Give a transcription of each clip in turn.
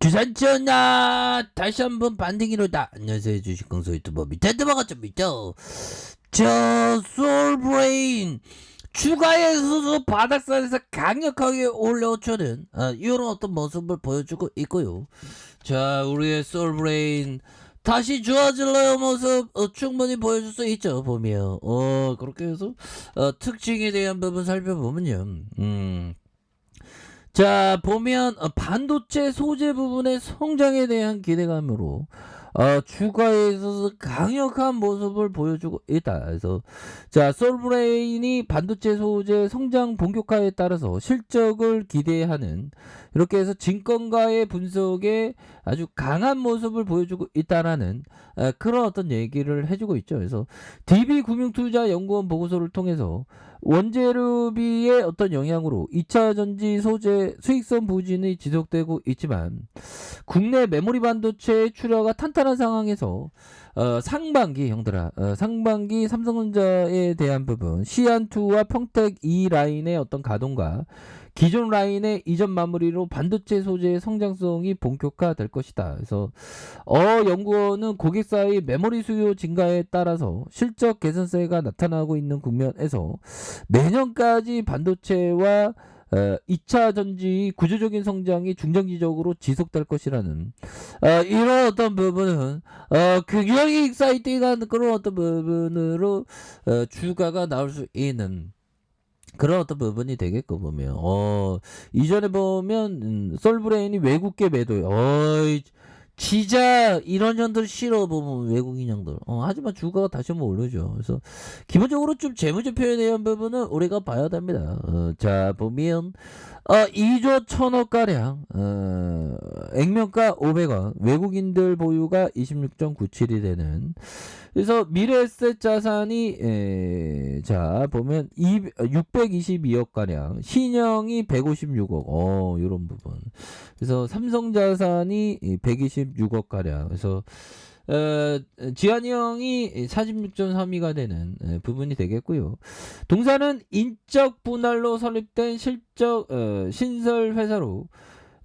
주산전나 다시 한번 반등이로다. 안녕하세요, 주식강소 유튜버 밑에드버가점니다. 저 솔브레인 추가에서도 바닥선에서 강력하게 올라오는 이런 어떤 모습을 보여주고 있고요. 자, 우리의 솔브레인 다시 좋아질래요 모습 충분히 보여줄 수 있죠. 보면 그렇게 해서 특징에 대한 부분 살펴보면요. 자, 보면 반도체 소재 부분의 성장에 대한 기대감으로 주가에 있어서 강력한 모습을 보여주고 있다. 그래서 자, 솔브레인이 반도체 소재 성장 본격화에 따라서 실적을 기대하는, 이렇게 해서 증권가의 분석에 아주 강한 모습을 보여주고 있다라는 그런 어떤 얘기를 해주고 있죠. 그래서 DB금융투자연구원 보고서를 통해서 원재료비의 어떤 영향으로 2차 전지 소재 수익성 부진이 지속되고 있지만 국내 메모리 반도체의 출하가 탄탄한 상황에서 상반기 상반기 삼성전자에 대한 부분 시안2와 평택 2 라인의 어떤 가동과 기존 라인의 이전 마무리로 반도체 소재의 성장성이 본격화될 것이다. 그래서 연구원은 고객사의 메모리 수요 증가에 따라서 실적 개선세가 나타나고 있는 국면에서 내년까지 반도체와 2차 전지 구조적인 성장이 중장기적으로 지속될 것이라는 이런 어떤 부분은 굉장히 익사이팅한 그런 어떤 부분으로 주가가 나올 수 있는 그런 어떤 부분이 되겠고, 보면 이전에 보면 솔브레인이 외국계 매도요. 진짜 이런 년들 싫어. 보면 외국인 형들. 하지만 주가가 다시 한번 오르죠. 그래서 기본적으로 좀 재무제표에 대한 부분은 우리가 봐야 됩니다. 자, 보면 2조 1천억 가량, 액면가 500원, 외국인들 보유가 26.97이 되는. 그래서 미래에셋 자산이 자, 보면 622억 가량, 신형이 156억, 이런 부분. 그래서 삼성 자산이 126억 가량. 그래서 지한이 형이 46.32가 되는 부분이 되겠고요. 동사는 인적 분할로 설립된 실적 신설 회사로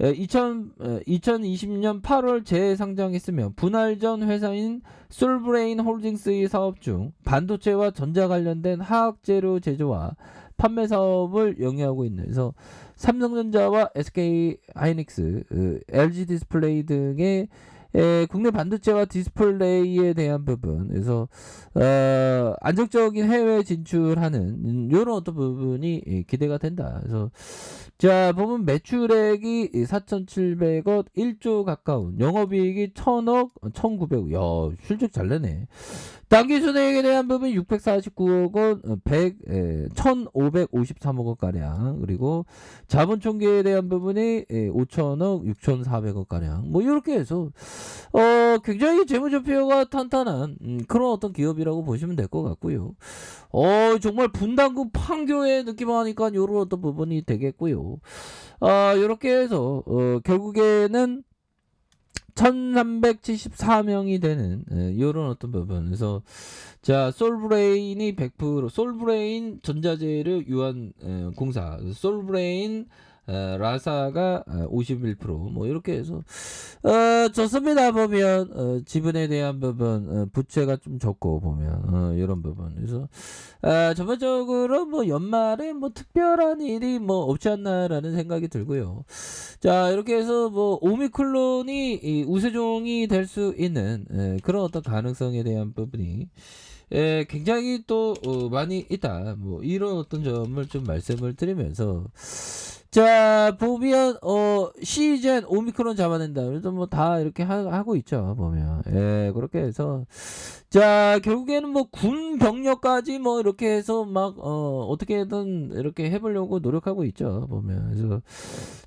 2020년 8월 재상장했으며 분할 전 회사인 솔브레인 홀딩스의 사업 중 반도체와 전자 관련된 화학재료 제조와 판매 사업을 영위하고 있는, 그래서 삼성전자와 SK 하이닉스, LG 디스플레이 등의 국내 반도체와 디스플레이에 대한 부분, 그래서 안정적인 해외 진출하는 이런 어떤 부분이 기대가 된다. 그래서 자, 보면 매출액이 4,700억, 1조 가까운, 영업이익이 1,000억, 1,900억. 야, 실적 잘 내네. 당기순이익에 대한 부분 649억 원, 1,553억 원 가량. 그리고 자본총계에 대한 부분이 5천억, 6,400억 가량. 뭐 이렇게 해서 굉장히 재무제표가 탄탄한 그런 어떤 기업이라고 보시면 될 것 같고요. 정말 분당금 판교의 느낌 하니까 이런 어떤 부분이 되겠고요. 이렇게 해서 결국에는 1374명이 되는 이런 어떤 부분. 그래서 자, 솔브레인이 100%, 솔브레인 전자재료 유한 공사, 솔브레인 라사가 51%, 이렇게 해서 좋습니다. 보면 지분에 대한 부분, 부채가 좀 적고, 보면 이런 부분. 그래서 전반적으로 뭐 연말에 뭐 특별한 일이 뭐 없지 않나라는 생각이 들고요. 자, 이렇게 해서 뭐 오미클론이 우세종이 될 수 있는 그런 어떤 가능성에 대한 부분이 굉장히 또 많이 있다. 뭐 이런 어떤 점을 좀 말씀을 드리면서, 자, 보면 시즌 오미크론 잡아낸다. 그래서 뭐 다 이렇게 하고 있죠. 보면 그렇게 해서 자, 결국에는 뭐 군 병력까지 뭐 이렇게 해서 막 어떻게든 이렇게 해보려고 노력하고 있죠. 보면 그래서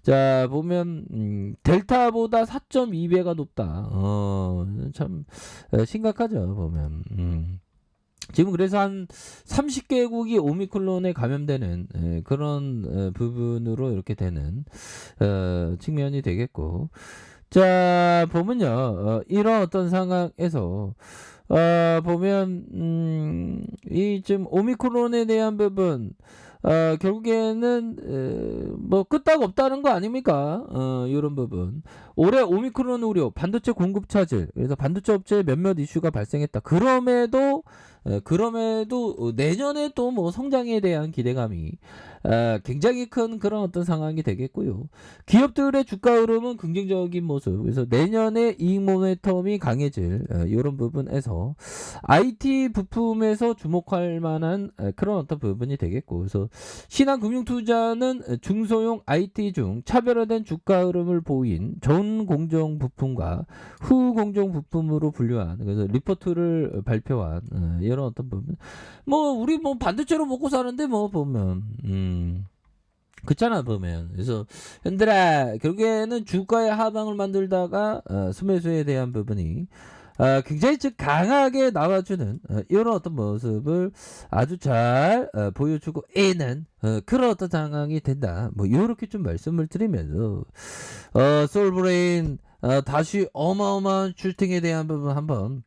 자, 보면 델타보다 4.2배가 높다. 참 심각하죠. 보면 지금 그래서 한 30개국이 오미크론에 감염되는 그런 부분으로 이렇게 되는 측면이 되겠고, 자, 보면요, 이런 어떤 상황에서 보면 이 지금 오미크론에 대한 부분 결국에는 뭐 끄떡 없다는 거 아닙니까? 요런 부분. 올해 오미크론 우려, 반도체 공급 차질. 그래서 반도체 업체에 몇몇 이슈가 발생했다. 그럼에도 내년에 또 뭐 성장에 대한 기대감이 굉장히 큰 그런 어떤 상황이 되겠고요. 기업들의 주가 흐름은 긍정적인 모습. 그래서 내년에 이익 모멘텀이 강해질 이런 부분에서 IT 부품에서 주목할 만한 그런 어떤 부분이 되겠고, 그래서 신한금융투자는 중소형 IT 중 차별화된 주가 흐름을 보인 전 공정 부품과 후 공정 부품으로 분류한, 그래서 리포트를 발표한 이런 어떤 부분. 뭐 우리 뭐 반도체로 먹고 사는데 뭐 보면 그렇잖아 보면. 그래서 현들아 결국에는 주가의 하방을 만들다가 수매수에 대한 부분이 굉장히 즉 강하게 나와주는 이런 어떤 모습을 아주 잘 보여주고 있는 그런 어떤 상황이 된다. 뭐 이렇게 좀 말씀을 드리면서 솔브레인 다시 어마어마한 슈팅에 대한 부분 한번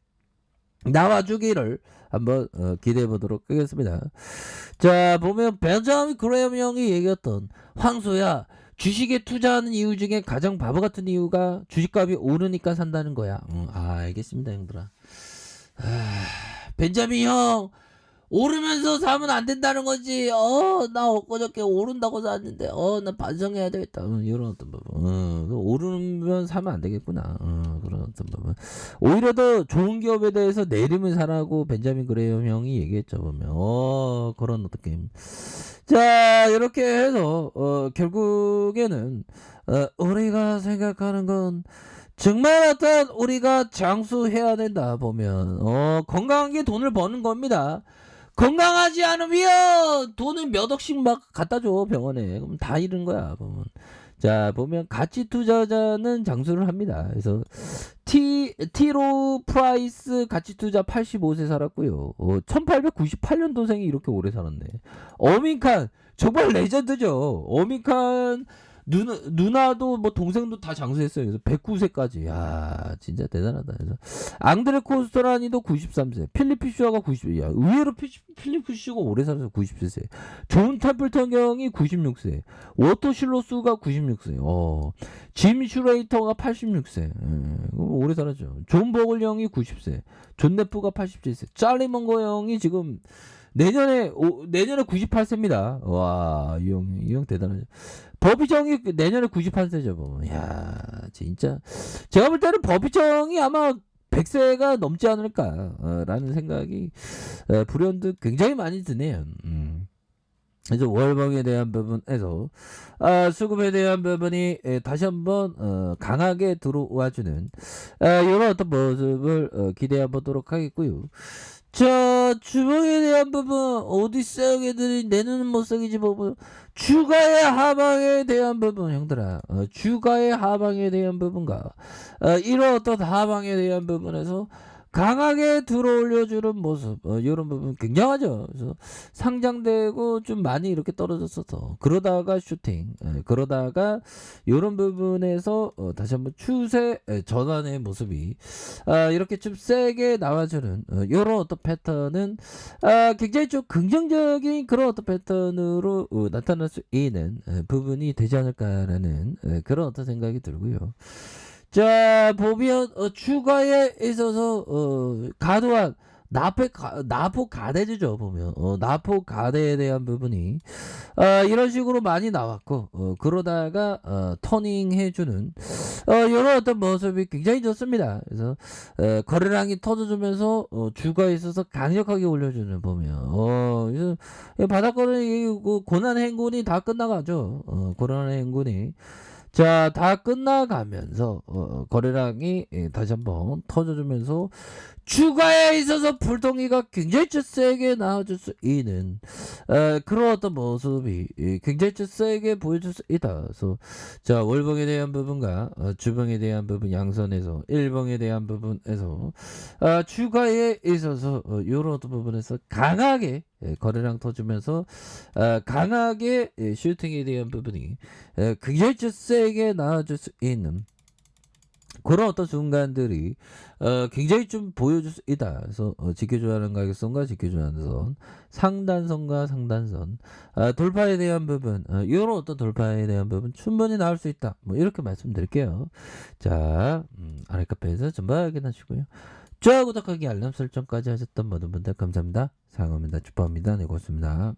나와주기를 한번 기대해 보도록 하겠습니다. 자 보면 벤자민 그레이엄 형이 얘기했던, 황소야 주식에 투자하는 이유 중에 가장 바보 같은 이유가 주식값이 오르니까 산다는 거야. 알겠습니다 형들아. 벤자민 형 오르면서 사면 안 된다는 거지. 나 엊그저께 오른다고 샀는데 나 반성해야 되겠다. 이런 어떤 부분. 오르면 사면 안 되겠구나. 그런 어떤 부분. 오히려 더 좋은 기업에 대해서 내리면 사라고 벤자민 그레이엄 형이 얘기했죠 보면. 그런 어떤 게임. 자 이렇게 해서 결국에는 우리가 생각하는 건 정말 어떤 우리가 장수해야 된다 보면 건강한 게 돈을 버는 겁니다. 건강하지 않으면 돈을 몇 억씩 막 갖다 줘 병원에. 그럼 다 잃은 거야 보면. 자 보면 가치 투자자는 장수를 합니다. 그래서 티로 프라이스 가치 투자 85세 살았고요. 1898년도생이 이렇게 오래 살았네. 어민칸 정말 레전드죠. 어민칸 누나도 뭐 동생도 다 장수했어요. 그래서 109세까지. 야 진짜 대단하다. 그래서 앙드레 코스토라니도 93세. 필립 피슈어가 90세. 야 의외로 필립 피슈어가 오래 살아서 97세. 존 템플턴 경이 96세. 워터 실로스가 96세. 짐 슈레이터가 86세. 오래 살았죠. 존 버글 형이 90세. 존 네프가 87세. 짤리 먼거 형이 지금 내년에 98세입니다. 와, 이 형 대단하죠. 버비정이 내년에 98세죠. 뭐. 야, 진짜 제가 볼 때는 버비정이 아마 100세가 넘지 않을까 라는 생각이 불현듯 굉장히 많이 드네요. 그래서 월봉에 대한 부분에서 수급에 대한 부분이 다시 한번 강하게 들어와주는 이런 어떤 모습을 기대해 보도록 하겠고요. 자 주봉에 대한 부분 어디 있어요 얘들이. 내 눈은 못 속이지 뭐. 주가의 하방에 대한 부분 형들아, 주가의 하방에 대한 부분과 이런 어떤 하방에 대한 부분에서 강하게 들어올려주는 모습, 이런 부분 굉장하죠. 그래서 상장되고 좀 많이 이렇게 떨어졌어서 그러다가 슈팅, 그러다가 이런 부분에서 다시 한번 추세 전환의 모습이 이렇게 좀 세게 나와주는 이런 어떤 패턴은 굉장히 좀 긍정적인 그런 어떤 패턴으로 나타날 수 있는 부분이 되지 않을까라는 그런 어떤 생각이 들고요. 자 보면 추가에 있어서 과도한 나포 가대주죠 보면. 나포 가대에 대한 부분이 이런 식으로 많이 나왔고 그러다가 터닝 해주는 이런 어떤 모습이 굉장히 좋습니다. 그래서 거래량이 터져주면서 주가에 있어서 강력하게 올려주는 보면 바닥거리 고난 행군이 다 끝나가죠. 고난 행군이 자, 다 끝나가면서 거래량이 다시 한번 터져주면서 주가에 있어서 불덩이가 굉장히 세게 나와줄 수 있는 그런 어떤 모습이 굉장히 세게 보여줄 수 있다. 그래서 자 월봉에 대한 부분과 주봉에 대한 부분 양선에서 일봉에 대한 부분에서 주가에 있어서 이런 어떤 부분에서 강하게 거래량 터주면서 강하게 슈팅에 대한 부분이 굉장히 세게 나와줄 수 있는 그런 어떤 순간들이 굉장히 좀 보여줄 수 있다. 그래서 지켜줘야 하는 가격선과 지켜줘야 하는 선, 상단선과 상단선, 돌파에 대한 부분, 요런 어떤 돌파에 대한 부분 충분히 나올 수 있다. 뭐 이렇게 말씀드릴게요. 자, 아래 카페에서 전부 확인하시고요. 좋아요, 구독하기, 알람 설정까지 하셨던 모든 분들 감사합니다. 사랑합니다. 축복합니다. 네, 고맙습니다.